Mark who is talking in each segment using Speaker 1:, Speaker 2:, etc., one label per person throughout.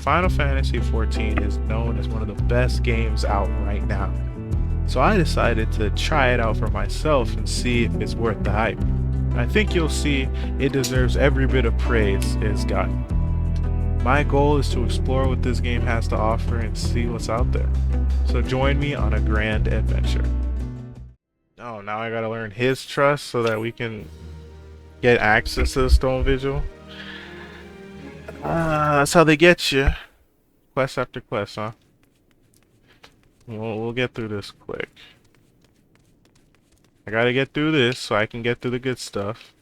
Speaker 1: Final Fantasy XIV is known as one of the best games out right now. So I decided to try it out for myself and see if it's worth the hype. I think you'll see it deserves every bit of praise it's gotten. My goal is to explore what this game has to offer and see what's out there. So join me on a grand adventure. Oh, now I gotta learn his trust so that we can get access to the Stone Vigil. That's how they get you. Quest after quest, huh? We'll get through this quick. I gotta get through this so I can get through the good stuff.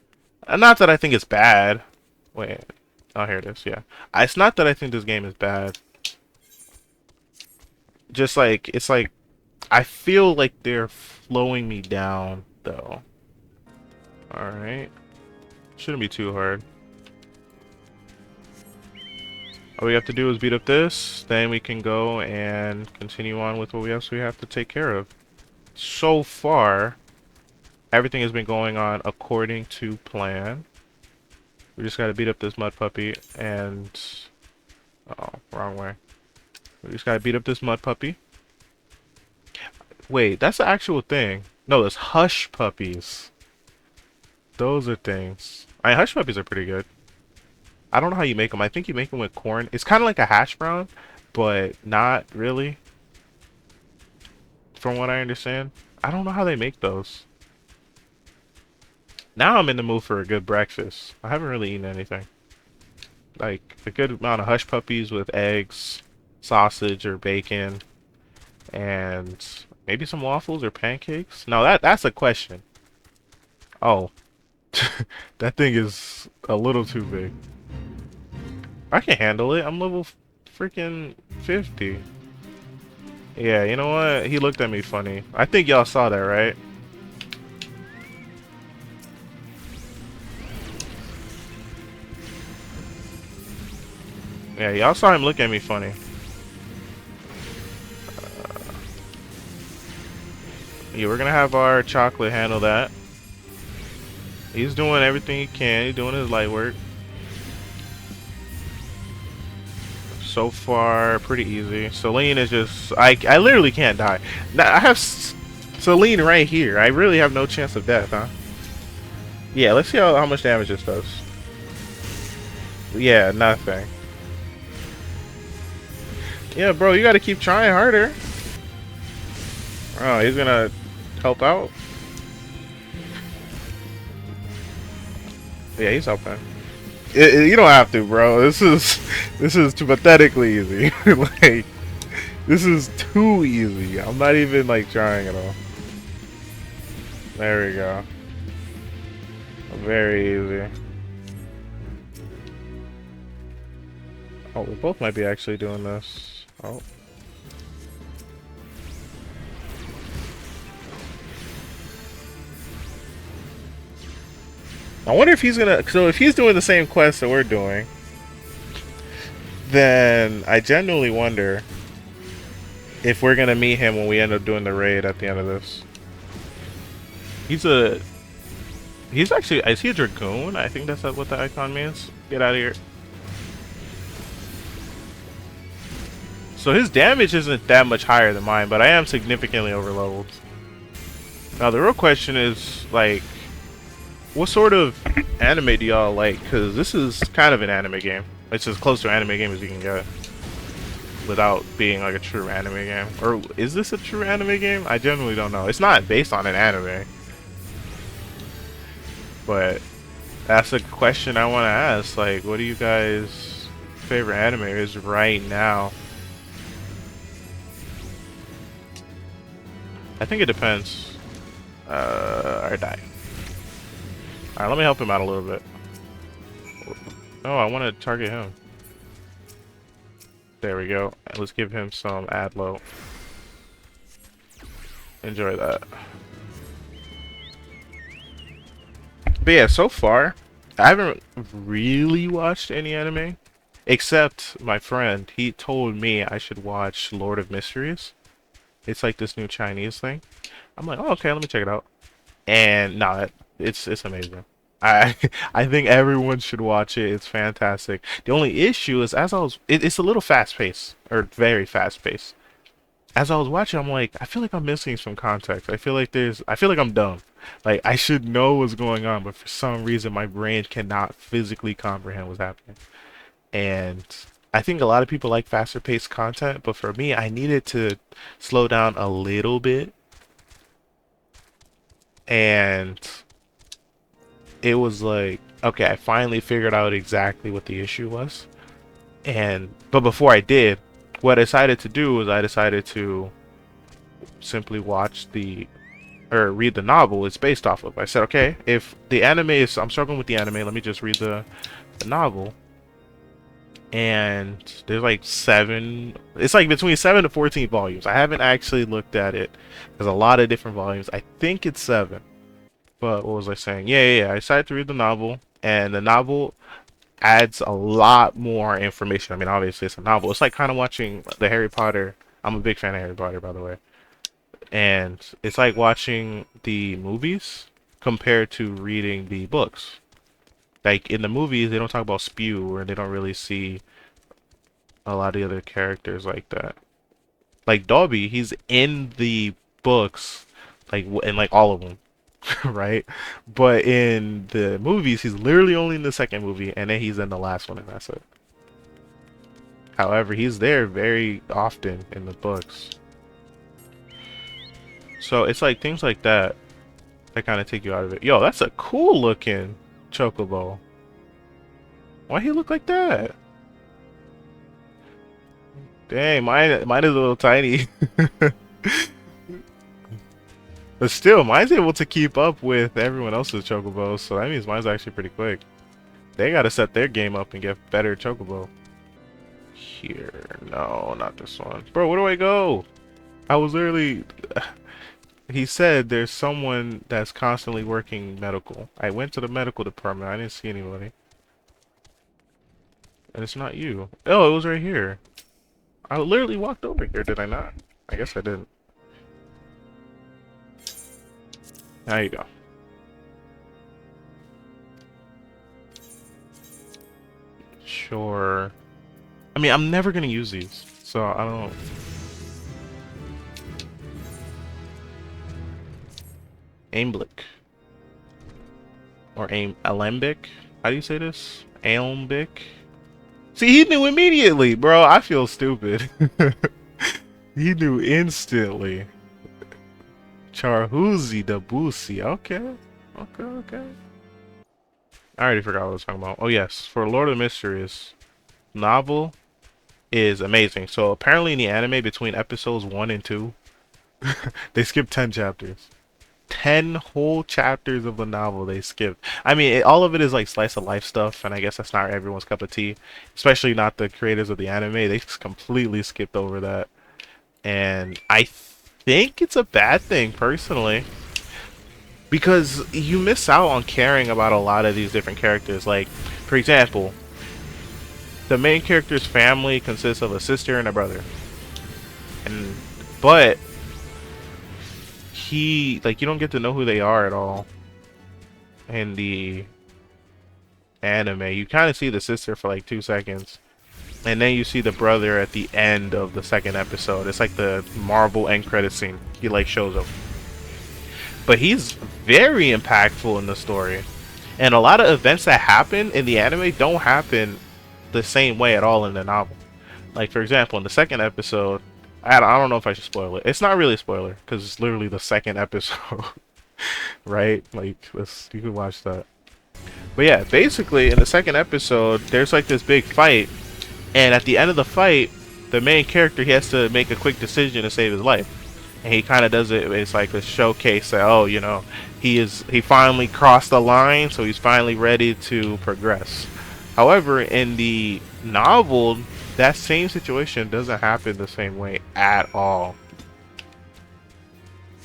Speaker 1: Not that I think it's bad. Wait. Oh, here it is, yeah. It's not that I think this game is bad. Just like, it's like, I feel like they're slowing me down, though. Alright. Shouldn't be too hard. All we have to do is beat up this, then we can go and continue on with what we have to take care of. So far, everything has been going on according to plan. We just gotta beat up this mud puppy and... oh, wrong way. We just gotta beat up this mud puppy. Wait, that's the actual thing. No, there's hush puppies. Those are things. Hush puppies are pretty good. I don't know how you make them. I think you make them with corn. It's kind of like a hash brown, but not really. From what I understand. I don't know how they make those. Now I'm in the mood for a good breakfast. I haven't really eaten anything. Like, a good amount of hush puppies with eggs, sausage or bacon, and maybe some waffles or pancakes? No, that's a question. Oh. That thing is a little too big. I can handle it. I'm level freaking 50. Yeah, you know what? He looked at me funny. I think y'all saw that, right? Yeah, y'all saw him look at me funny. Yeah, we're gonna have our chocolate handle that. He's doing everything he can. He's doing his light work. So far, pretty easy. Celine is just... I literally can't die. Now, I have Celine right here. I really have no chance of death, huh? Yeah, let's see how much damage this does. Yeah, nothing. Yeah, bro, you gotta keep trying harder. Oh, he's gonna help out. Yeah, he's helping. You don't have to, bro. This is too pathetically easy. Like, this is too easy. I'm not even like trying at all. There we go. Very easy. Oh, we both might be actually doing this. Oh. I wonder if he's gonna... so if he's doing the same quest that we're doing, then I genuinely wonder if we're gonna meet him when we end up doing the raid at the end of this. He's actually... is he a Dragoon? I think that's what the icon means. Get out of here. So his damage isn't that much higher than mine, but I am significantly overleveled. Now the real question is, like, what sort of anime do y'all like? Because this is kind of an anime game. It's as close to an anime game as you can get without being like a true anime game. Or is this a true anime game? I genuinely don't know. It's not based on an anime. But that's a question I want to ask. Like, what do you guys' favorite anime is right now? I think it depends. I die. Alright, let me help him out a little bit. Oh, I want to target him. There we go. Let's give him some Adlo. Enjoy that. But yeah, so far, I haven't really watched any anime. Except my friend, he told me I should watch Lord of Mysteries. It's like this new Chinese thing. I'm like, oh, okay, let me check it out. And nah, it's amazing. I I think everyone should watch it. It's fantastic. The only issue is as it's a little fast paced or very fast paced. As I was watching, I'm like, I feel like I'm missing some context. I feel like I'm dumb. Like I should know what's going on, but for some reason my brain cannot physically comprehend what's happening. And I think a lot of people like faster paced content, but for me, I needed to slow down a little bit. And it was like, okay, I finally figured out exactly what the issue was. But before I did, what I decided to do was I decided to simply watch the or read the novel it's based off of. I said, okay, if the anime is I'm struggling with the anime, let me just read the novel. And there's like it's like between 7 to 14 volumes. I haven't actually looked at it. There's a lot of different volumes. I think it's 7. But what was I saying? Yeah. I decided to read the novel, and the novel adds a lot more information. I mean, obviously it's a novel. It's like kind of watching the Harry Potter. I'm a big fan of Harry Potter, by the way. And it's like watching the movies compared to reading the books. Like in the movies, they don't talk about spew, or they don't really see a lot of the other characters like that. Like Dobby, he's in the books, like in like all of them, right? But in the movies, he's literally only in the second movie, and then he's in the last one, and that's it. However, he's there very often in the books. So it's like things like that that kind of take you out of it. Yo, that's a cool looking chocobo. Why he look like that? Dang, mine is a little tiny. But still, mine's able to keep up with everyone else's chocobos, so that means mine's actually pretty quick. They gotta set their game up and get better chocobo. Here, no, not this one. Bro, where do I go? I was literally... He said there's someone that's constantly working medical. I went to the medical department. I didn't see anybody. And it's not you. Oh, it was right here. I literally walked over here, did I not? I guess I didn't. There you go. Sure. I mean, I'm never gonna use these, so I don't... Aimblick. Or Alembic? How do you say this? Alembic? See, he knew immediately, bro. I feel stupid. He knew instantly. Charhuzi Dabusi. Okay. Okay. I already forgot what I was talking about. Oh, yes. For Lord of the Mysteries, novel is amazing. So, apparently in the anime, between episodes 1 and 2, they skipped 10 chapters. 10 whole chapters of the novel they skipped. I mean, all of it is like slice of life stuff, and I guess that's not everyone's cup of tea, especially not the creators of the anime. They just completely skipped over that, and I think it's a bad thing personally because you miss out on caring about a lot of these different characters. Like, for example, the main character's family consists of a sister and a brother, and but you don't get to know who they are at all in the anime. You kind of see the sister for like 2 seconds, and then you see the brother at the end of the second episode. It's like the Marvel end credit scene. He like shows up, but he's very impactful in the story, and a lot of events that happen in the anime don't happen the same way at all in the novel. Like, for example, in the second episode, I don't know if I should spoil it. It's not really a spoiler because it's literally the second episode, right? Like, you can watch that. But yeah, basically in the second episode, there's like this big fight, and at the end of the fight, the main character, he has to make a quick decision to save his life, and he kind of does it. It's like a showcase that, oh, you know, he finally crossed the line, so he's finally ready to progress. However, in the novel, that same situation doesn't happen the same way at all.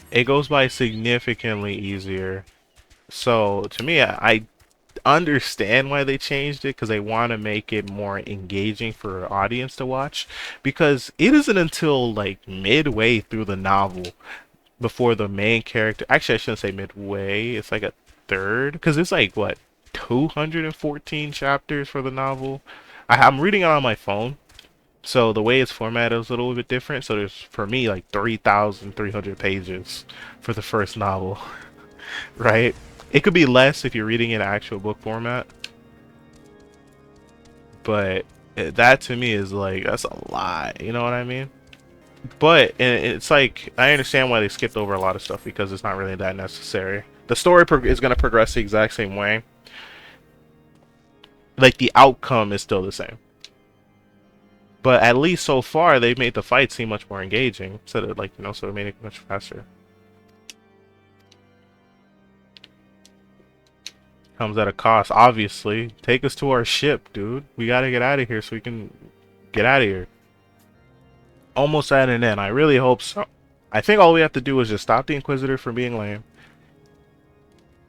Speaker 1: It goes by significantly easier. So to me, I understand why they changed it, because they want to make it more engaging for an audience to watch, because it isn't until like midway through the novel before the main character, actually I shouldn't say midway, it's like a third, because it's like what, 214 chapters for the novel. I'm reading it on my phone, so the way it's formatted is a little bit different. So there's, for me, like 3,300 pages for the first novel, right? It could be less if you're reading in actual book format, but that to me is like, that's a lot. You know what I mean? But it's like, I understand why they skipped over a lot of stuff because it's not really that necessary. The story is going to progress the exact same way. Like, the outcome is still the same. But at least so far, they've made the fight seem much more engaging. Instead of, like, you know, so it made it much faster. Comes at a cost, obviously. Take us to our ship, dude. We gotta get out of here so we can get out of here. Almost at an end. I really hope so. I think all we have to do is just stop the Inquisitor from being lame.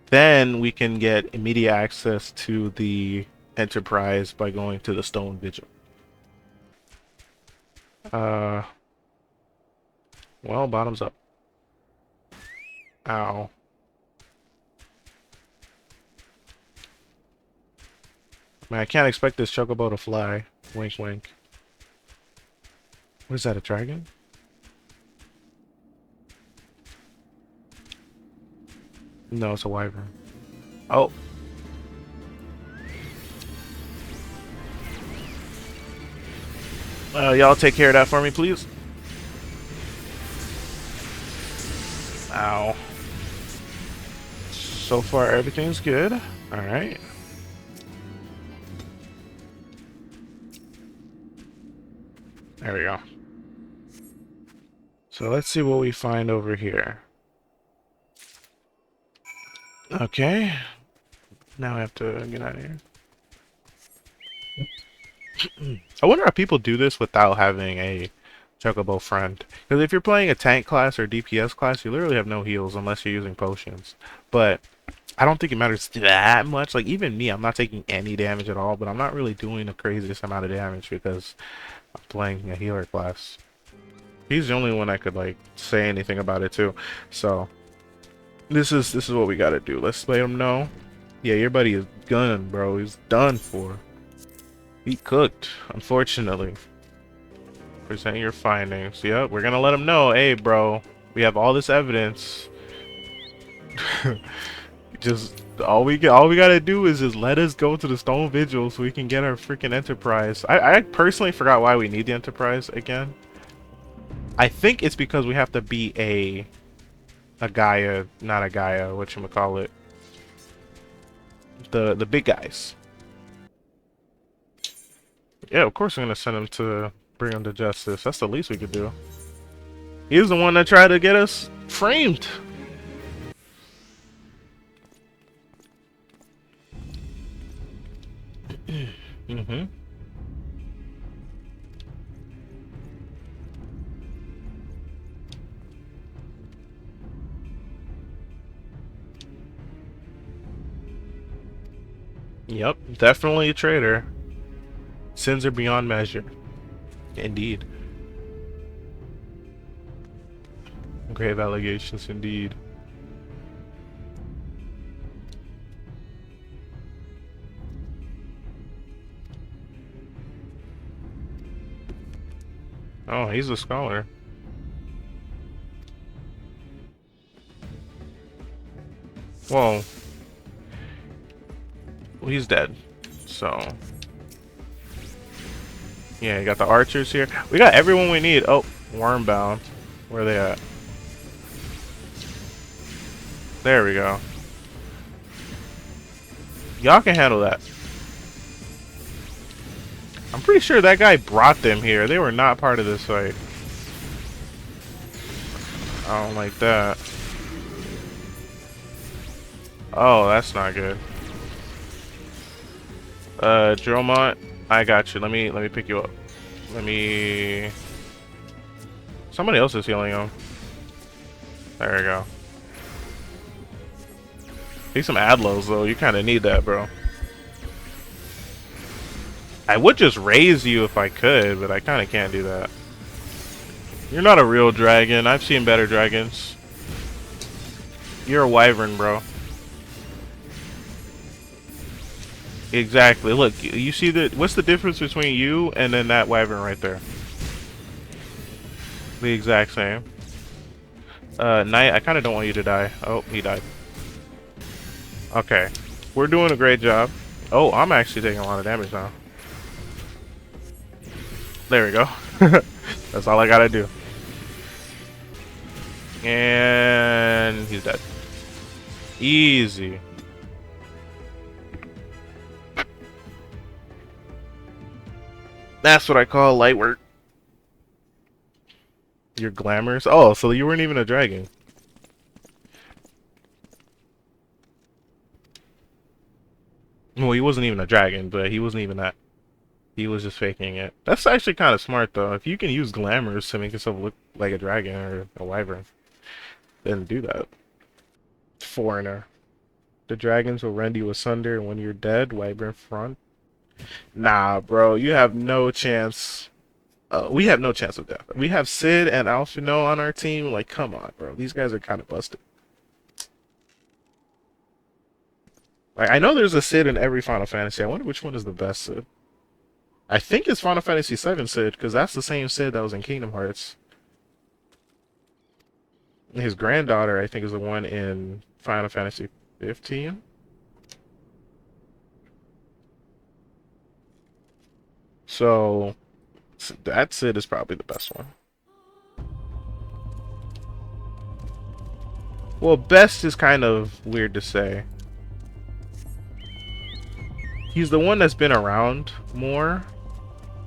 Speaker 1: Then we can get immediate access to the Enterprise by going to the Stone Vigil. Well, bottoms up. Ow. Man, I can't expect this chocobo to fly. Wink, wink. What is that, a dragon? No, it's a wyvern. Oh. Y'all take care of that for me, please. Ow. So far, everything's good. Alright. There we go. So let's see what we find over here. Okay. Now I have to get out of here. I wonder how people do this without having a chocobo friend. Because if you're playing a tank class or DPS class, you literally have no heals unless you're using potions. But I don't think it matters that much. Like, even me, I'm not taking any damage at all, but I'm not really doing the craziest amount of damage because I'm playing a healer class. He's the only one I could, like, say anything about it to. So this is what we gotta do. Let's let him know. Yeah, your buddy is gone, bro. He's done for. He cooked, unfortunately. Present your findings. Yep, we're gonna let him know. Hey, bro, we have all this evidence. Just all we gotta do is just let us go to the Stone Vigil so we can get our freaking Enterprise. I personally forgot why we need the Enterprise again. I think it's because we have to be a Gaia, not a Gaia, whatchamacallit. The big guys. Yeah, of course we're gonna send him to bring him to justice. That's the least we could do. He was the one that tried to get us framed. Mm-hmm. Yep, definitely a traitor. Sins are beyond measure. Indeed. Grave allegations, indeed. Oh, he's a scholar. Well, he's dead. So, yeah, you got the archers here. We got everyone we need. Oh, Wormbound. Where are they at? There we go. Y'all can handle that. I'm pretty sure that guy brought them here. They were not part of this fight. I don't like that. Oh, that's not good. Dromont, I got you. Let me pick you up. Somebody else is healing him. There we go. Need some Adlos though. You kind of need that, bro. I would just raise you if I could, but I kind of can't do that. You're not a real dragon. I've seen better dragons. You're a wyvern, bro. Exactly. Look, you see the what's the difference between you and then that wyvern right there? The exact same. Knight, I kind of don't want you to die. Oh, he died. Okay. We're doing a great job. Oh, I'm actually taking a lot of damage now. There we go. That's all I gotta do. And he's dead. Easy. That's what I call light work. You're glamorous. Oh, so you weren't even a dragon. Well, he wasn't even a dragon, but he wasn't even that. He was just faking it. That's actually kind of smart, though. If you can use glamours to make yourself look like a dragon or a wyvern, then do that. Foreigner. The dragons will rend you asunder, and when you're dead, wyvern front. Nah, bro, you have no chance. We have no chance of death. We have Sid and Alphino on our team. Like, come on, bro. These guys are kind of busted. Like, I know there's a Sid in every Final Fantasy. I wonder which one is the best Sid. I think it's Final Fantasy VII Sid, because that's the same Sid that was in Kingdom Hearts. His granddaughter, I think, is the one in Final Fantasy 15. So, that Sid is probably the best one. Well, best is kind of weird to say. He's the one that's been around more,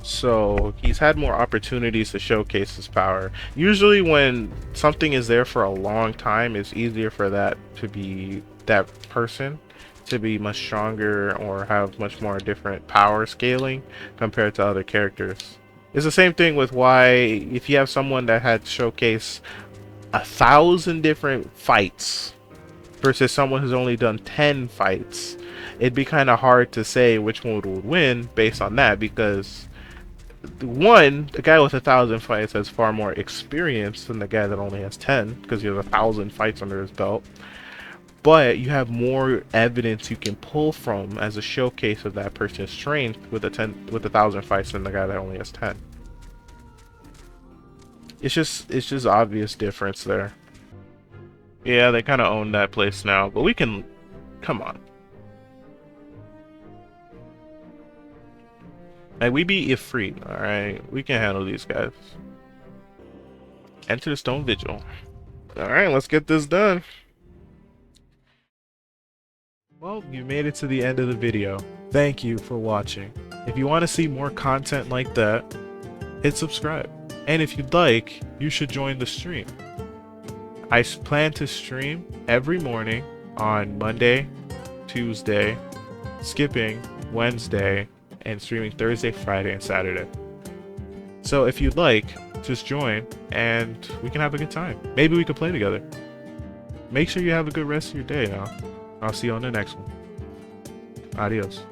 Speaker 1: so he's had more opportunities to showcase his power. Usually when something is there for a long time, it's easier for that person to be much stronger or have much more different power scaling compared to other characters. It's the same thing with why if you have someone that had showcased 1,000 different fights versus someone who's only done 10 fights, it'd be kind of hard to say which one would win based on that, because one, the guy with 1,000 fights has far more experience than the guy that only has 10, because he has 1,000 fights under his belt. But you have more evidence you can pull from as a showcase of that person's strength with 1,000 fights than the guy that only has 10. It's just obvious difference there. Yeah, they kind of own that place now, but we can, come on. Like, we beat Ifrit, alright? We can handle these guys. Enter the Stone Vigil. Alright, let's get this done. Well, you made it to the end of the video. Thank you for watching. If you want to see more content like that, hit subscribe. And if you'd like, you should join the stream. I plan to stream every morning on Monday, Tuesday, skipping Wednesday, and streaming Thursday, Friday, and Saturday. So if you'd like, just join and we can have a good time. Maybe we could play together. Make sure you have a good rest of your day now. I'll see you on the next one. Adios.